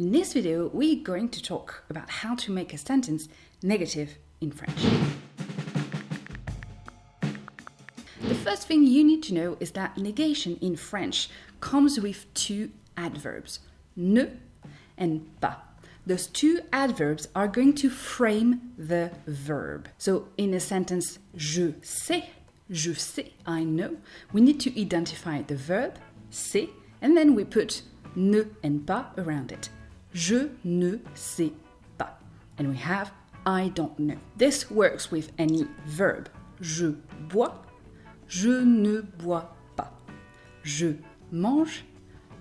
In this video, we're going to talk about how to make a sentence negative in French. The first thing you need to know is that negation in French comes with two adverbs, ne and pas. Those two adverbs are going to frame the verb. So in a sentence, je sais, I know, we need to identify the verb, sais, and then we put ne and pas around it. Je ne sais pas. And we have I don't know. This works with any verb. Je bois, je ne bois pas. Je mange,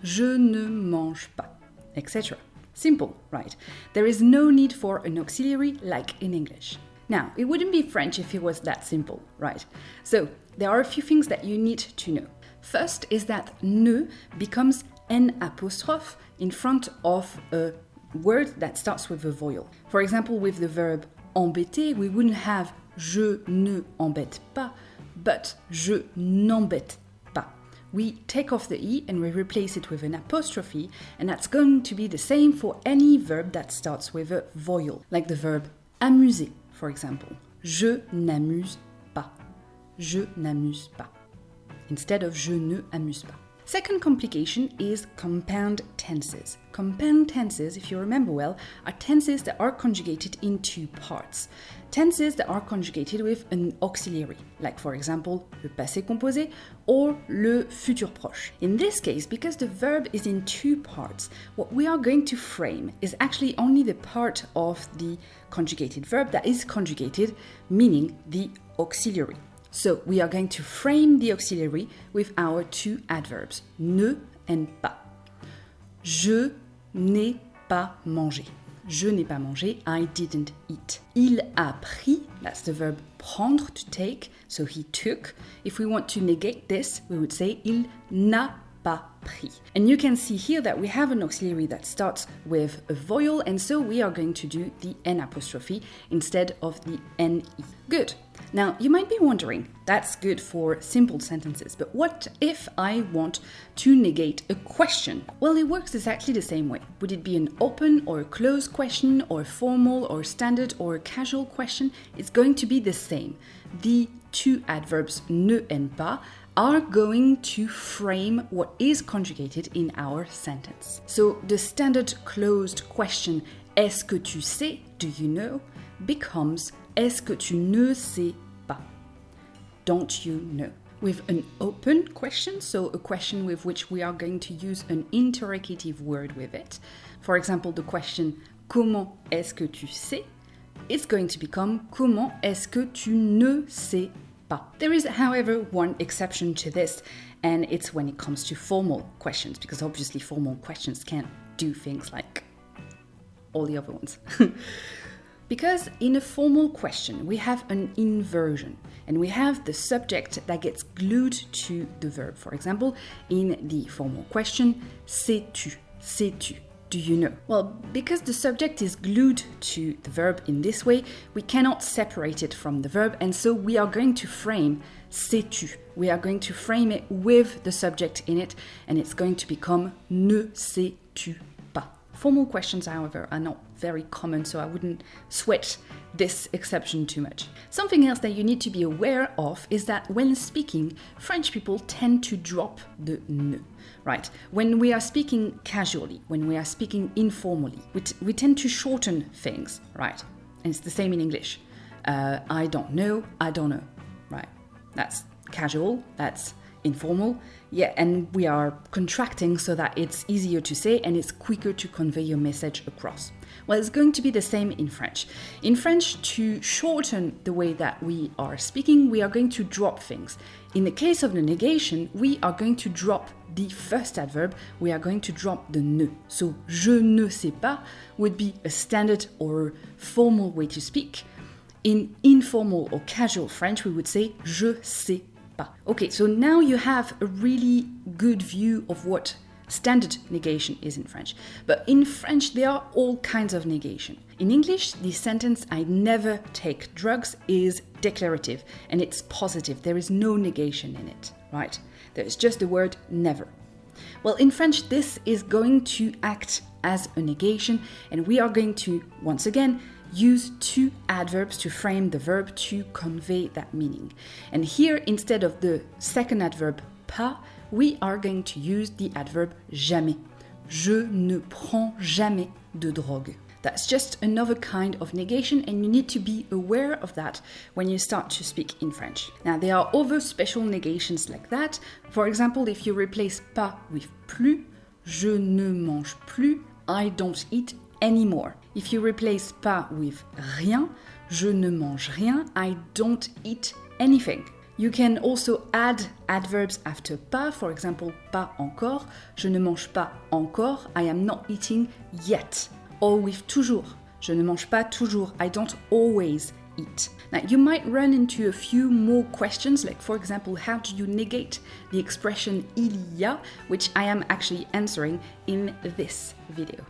je ne mange pas, etc. Simple, right? There is no need for an auxiliary like in English. Now, it wouldn't be French if it was that simple, right? So, there are a few things that you need to know. First is that ne becomes an apostrophe in front of a word that starts with a vowel. For example, with the verb embêter, we wouldn't have je ne embête pas, but je n'embête pas. We take off the E and we replace it with an apostrophe, and that's going to be the same for any verb that starts with a vowel, like the verb amuser, for example. Je n'amuse pas. Je n'amuse pas. Instead of je ne amuse pas. Second complication is compound tenses. Compound tenses, if you remember well, are tenses that are conjugated in two parts. Tenses that are conjugated with an auxiliary, like for example, le passé composé or le futur proche. In this case, because the verb is in two parts, what we are going to frame is actually only the part of the conjugated verb that is conjugated, meaning the auxiliary. So we are going to frame the auxiliary with our two adverbs, ne and pas. Je n'ai pas mangé. Je n'ai pas mangé, I didn't eat. Il a pris, that's the verb prendre, to take, so he took. If we want to negate this, we would say il n'a pas pris. And you can see here that we have an auxiliary that starts with a vowel, and so we are going to do the N apostrophe instead of the NE. Good. Now, you might be wondering, that's good for simple sentences, but what if I want to negate a question? Well, it works exactly the same way. Would it be an open or a closed question, or a formal or standard or a casual question? It's going to be the same. The two adverbs ne and pas are going to frame what is conjugated in our sentence. So the standard closed question, est-ce que tu sais, do you know, becomes est-ce que tu ne sais pas? Don't you know? With an open question, so a question with which we are going to use an interrogative word with it. For example, the question comment est-ce que tu sais? It's going to become comment est-ce que tu ne sais pas? There is, however, one exception to this, and it's when it comes to formal questions, because obviously formal questions can't do things like all the other ones. Because in a formal question, we have an inversion, and we have the subject that gets glued to the verb. For example, in the formal question, sais-tu, sais-tu, do you know? Well, because the subject is glued to the verb in this way, we cannot separate it from the verb, and so we are going to frame sais-tu. We are going to frame it with the subject in it, and it's going to become ne sais-tu pas. Formal questions, however, are not very common, so I wouldn't sweat this exception too much. Something else that you need to be aware of is that when speaking, French people tend to drop the ne, right? When we are speaking casually, when we are speaking informally, we tend to shorten things, right? And it's the same in English. I don't know, right? That's casual, that's informal. Yeah, and we are contracting so that it's easier to say and it's quicker to convey your message across. Well, it's going to be the same in French. In French, to shorten the way that we are speaking, we are going to drop things. In the case of the negation, we are going to drop the first adverb, we are going to drop the ne. So, je ne sais pas would be a standard or formal way to speak. In informal or casual French, we would say je sais pas. Okay, so now you have a really good view of what standard negation is in French. But in French, there are all kinds of negation. In English, the sentence I never take drugs is declarative and it's positive. There is no negation in it, right? There is just the word never. Well, in French, this is going to act as a negation, and we are going to, once again, use two adverbs to frame the verb to convey that meaning. And here, instead of the second adverb pas, we are going to use the adverb jamais. Je ne prends jamais de drogue. That's just another kind of negation, and you need to be aware of that when you start to speak in French. Now, there are other special negations like that. For example, if you replace pas with plus, je ne mange plus, I don't eat anymore. If you replace pas with rien, je ne mange rien, I don't eat anything. You can also add adverbs after pas, for example, pas encore, je ne mange pas encore, I am not eating yet. Or with toujours, je ne mange pas toujours, I don't always eat. Now, you might run into a few more questions, like for example, how do you negate the expression il y a, which I am actually answering in this video.